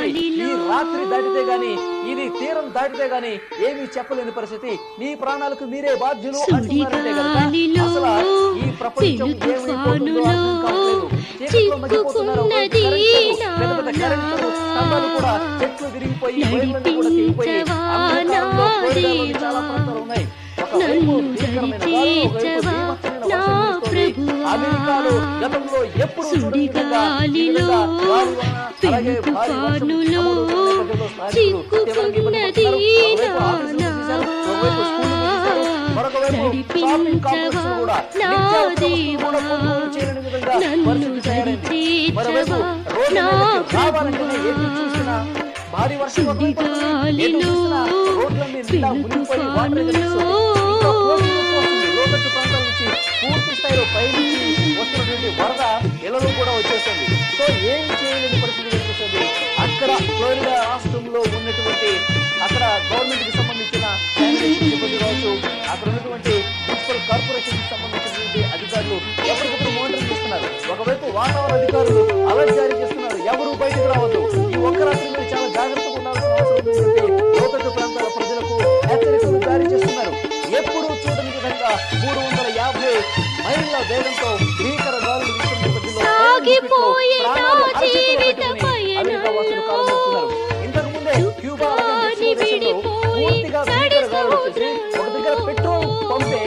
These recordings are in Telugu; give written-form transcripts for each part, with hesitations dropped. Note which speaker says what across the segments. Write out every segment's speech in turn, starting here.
Speaker 1: పరిస్థితి. ఈ రాత్రి దాటితే గాని, ఇది తీరం దాటితే గాని ఏమీ చెప్పలేని పరిస్థితి. మీ ప్రాణాలకు మీరే బాధ్యులు అంటున్నారంటే కనుక అసలు ఈ ప్రపంచం ఏమైపోతుందో అర్థం కావట్లేదు. చీకట్లో మగ్గిపోతున్నారు. పెద్ద పెద్ద కరెంటు స్తంభాలు కూడా చెట్లు విరిగిపోయి వైర్లన్నీ కూడా తెగిపోయి అమెరికాలో ఫ్లోరిడాలోని చాలా ప్రాంతాలు ఉన్నాయి. ఒకవైపు భీకరమైన గాలులు, ఒకవైపు బీభత్సమైన వర్షం కురుస్తోంది. అమెరికాలో గతంలో ఎప్పుడు చూడని విధంగా ఈ విధంగా గాలి వాన, అలాగే భారీ వర్షం నమోదవుతున్న నేపథ్యంలో స్థానికులు తీవ్రంగా ఇబ్బంది పడుతున్నారు. ఒకవైపు ఆఫీసులు మూసేశారు, ఒకవైపు స్కూళ్లు మూసేశారు, మరొకవైపు షాపింగ్ కాంప్లెక్స్ కూడా నిత్యావసర వస్తువులు కూడా కొనుగోలు చేయలేని విధంగా పరిస్థితి తయారైంది. మరోవైపు రోడ్ల మీదకి రావాలంటేనే ఎటు చూసినా భారీ వర్షం పడుతుంది. ఎటు చూసినా రోడ్లన్నీ నిండా మునిగిపోయి వాటర్ కనిపిస్తుంది. ఇంకా లోతట్టు ప్రాంతాల నుంచి పూర్తి స్థాయిలో పైనుంచి వస్తున్నటువంటి వరద ఇళ్లలో కూడా వచ్చేస్తుంది. సో ఏం చేయలేని పరిస్థితి కనిపిస్తుంది. అక్కడ ఫ్లోరిడా రాష్ట్రంలో ఉన్నటువంటి అక్కడ గవర్నమెంట్ కి సంబంధించిన శానిటేషన్ సిబ్బంది కావచ్చు, అక్కడ ఉన్నటువంటి మున్సిపల్ కార్పొరేషన్ కి సంబంధించినటువంటి అధికారులు ఎప్పటికప్పుడు మానిటరింగ్ చేస్తున్నారు. ఒకవైపు వాతావరణ అధికారులు అలర్ట్ జారీ చేస్తున్నారు, ఎవరు బయటకు రావద్దు, ఈ ఒక్క రాత్రి మీరు చాలా జాగ్రత్తగా ఉండాల్సిన అవసరం ఉందని చెప్పి లోతట్టు ప్రాంతాల ప్రజలకు హెచ్చరికలు జారీ చేస్తున్నారు. ఎప్పుడు చూడని విధంగా 350 మైళ్ళ వేగంతో భీకర గాలులు వీస్తున్న నేపథ్యంలో అమెరికా వాసులు కాలం చేస్తున్నారు. ఇంతకు ముందే క్యూబా దేశంలో పూర్తిగా భీకర గాలులు వచ్చేసి ఒక దగ్గర పెట్రోల్ పంపే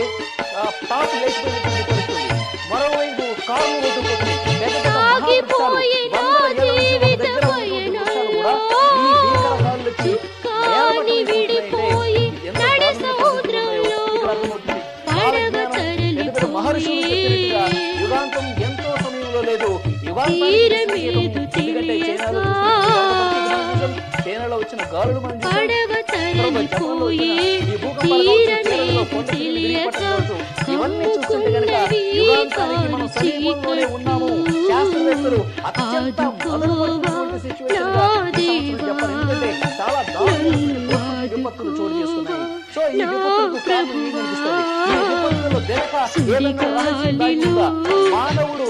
Speaker 1: టాప్ లేచిపోయినటువంటి పరిస్థితి. మరోవైపు కార్లు వదులుకుంటున్నాయి. పెద్ద పెద్ద మహావృక్షాలు, వందల ఏళ్ల నుంచి ఒక దగ్గర ఉన్నటువంటి వృక్షాలు కూడా ఈ భీకర గాలులకి మహర్షులు చెప్పినట్టుగా యుగాంతం ఎంతో సమయంలో లేదు. ఎందుకంటే చైనాలో వచ్చిన గాలులు మనం ఇవన్నీ చూస్తుంటే కనుక యుగాంతానికి మనం సమీపంలోనే ఉన్నాము. శాస్త్రవేత్తలు అత్యంత మొదలుపడుతున్నటువంటి సిచ్యువేషన్ గా చెప్పాలి. ఎందుకంటే చాలా దారుణమైన విపత్తులు చోటు చేసుకున్నాయి. సో ఈ విపత్తులకు కారణం ఏమనిపిస్తుంది? ఈ విపత్తులలో వెనక ఏదైనా రహస్యం దాగి ఉందా? మానవుడు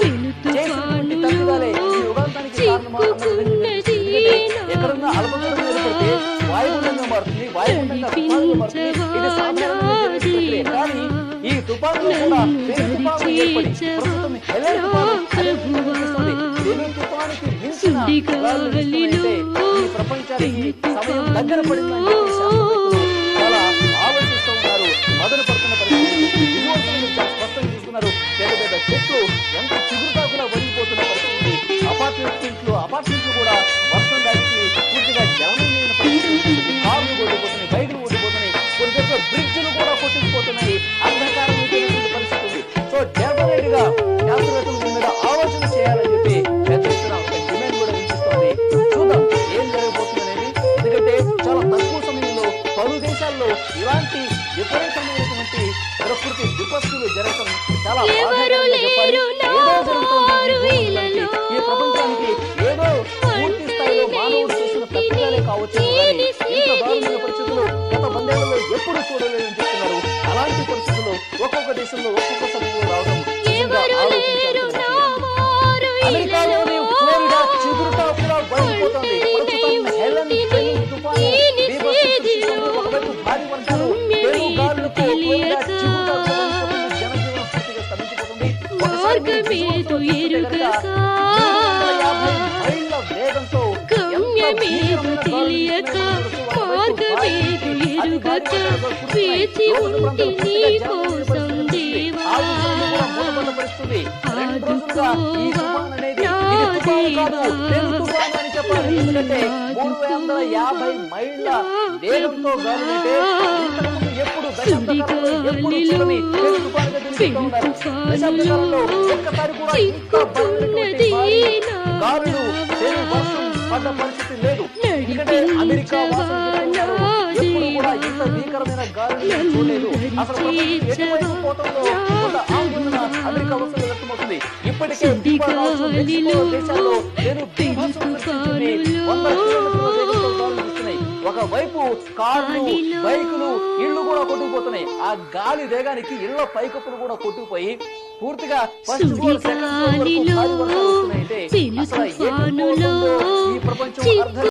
Speaker 1: చేసినటువంటి తప్పిదాలే ఈ యుగాంతానికి కారణమా అన్నది ఎందుకంటే ఎక్కడన్నా అల్పదూరం ఏర్పడితే వాయుగుండంగా మారుతుంది, వాయుగుండంగా తుఫానుగా మారుతుంది. ఇది సాధారణంగా ప్రక్రియ. కానీ ఈ తుఫానులో కూడా పెను తుఫాను ఏర్పడి ప్రస్తుతం హెలెన్ తుఫాను అభివృద్ధి. పెను తుఫానుకి మించిన గాలులు వీస్తున్నాయంటే ఈ ప్రపంచానికి సమయం దగ్గర పడిందని చెప్పి శాస్త్రవేత్తలు చాలా ఆలోచిస్తూ ఉన్నారు, మొదలు పడుతున్న పరిస్థితి. విజువల్స్ చాలా స్పష్టంగా చూస్తున్నారు. పెద్ద పెద్ద చెట్లు ఎంత చిగురుటాకులా వదిలిపోతున్న పరిస్థితి. అపార్ట్మెంట్లు కూడా వర్షం దానికి పూర్తిగా జలమయమైన పరిస్థితి. కార్లు ఓడిపోతున్నాయి, బైకులు ఓడిపోతున్నాయి, కొన్ని దగ్గర బ్రిడ్జ్లు కూడా కొట్టుకుపోతున్నాయి. అంధకారం అయిపోయినటువంటి పరిస్థితి ఉంది. సో డెఫినెట్ గా శాస్త్రవేత్తలు దీని మీద ఆలోచన చేయాలని చెప్పి పెద్ద ఎత్తున ఒక డిమాండ్ కూడా వినిపిస్తోంది. చూద్దాం ఏం జరగబోతుంది అనేది. ఎందుకంటే చాలా తక్కువ సమయంలో పలు దేశాల్లో ఇలాంటి విపరీతమైనటువంటి ప్రకృతి విపత్తులు జరగడం చాలా బాధాకరంగా చెప్పాలి. ఏదో జరుగుతోంది ఈ ప్రపంచానికి. ఏదో పూర్తి స్థాయిలో మానవుడు చేసిన తప్పిదాలే కావచ్చు, ఇంత దారుణమైన పరిస్థితులు గత 100 ఏళ్లలో ఎప్పుడు చూడలేదని చెప్తున్నారు. అలాంటి పరిస్థితుల్లో ఒక్కొక్క దేశంలో ఒక్కొక్క సమయంలో రావడం నిజంగా ఆలోచించాల్సిన విషయం. అమెరికాలోని ఫ్లోరిడా చిగురుటాకులా వదిలిపోతుంది. ప్రస్తుతం హెలెన్ తుఫాను ఒకవైపు భారీ వర్షాలు, పెను గాలులకు ఫ్లోరిడా చిగురుటాకులా వదిలిపోతుంది. జనజీవనం పూర్తిగా స్తంభించిపోతుంది. ఒకసారి మీరు చూస్తే కనుక 350 మైళ్ళ వేగంతో పరిస్థితుంది. 2 రోజులుగా ఈ తుఫాన్ అనేది తుఫాను కాదు, పెను తుఫాను అని చెప్పాలి. ఎందుకంటే 350 మైళ్ళ వేగంతో గాలులంటే ఇంతకుముందు ఎప్పుడు దశాబ్దకాలంలో ఎప్పుడు చూడని పెను తుఫానుగా తెలుస్తూ ఉన్నారు. దశాబ్దకాలంలో ఒక్కసారి కూడా ఇంత బలమైనటువంటి గాలులు, పెను వర్షం పడ్డ పరిస్థితి లేదు. ఎందుకంటే అమెరికా వాసులు ఎప్పుడు కూడా ఇంత భీకరమైన గాలి చూడలేదు. అసలు ప్రపంచం ఎటువైపు పోతుందో కొంత ఆందోళన అమెరికా వాసులు వ్యక్తమవుతుంది. ఇప్పటికే మెక్సికో దేశాల్లో నేను బీభత్సం సృష్టించింది. 100 కిలోమీటర్ల వేగంతో గాలులు వీస్తున్నాయి. ఒకవైపు కార్లు, బైకులు, ఇళ్లు కూడా కొట్టుకుపోతున్నాయి. ఆ గాలి వేగానికి ఇళ్ల పైకప్పులు కూడా కొట్టుకుపోయి పూర్తిగా ఫస్ట్ ఫ్లోర్, సెకండ్ ఫ్లోర్ వరకు భారీ వర్షాలు వస్తున్నాయంటే అసలు ఎటు పోతుందో ఈ ప్రపంచం అర్థం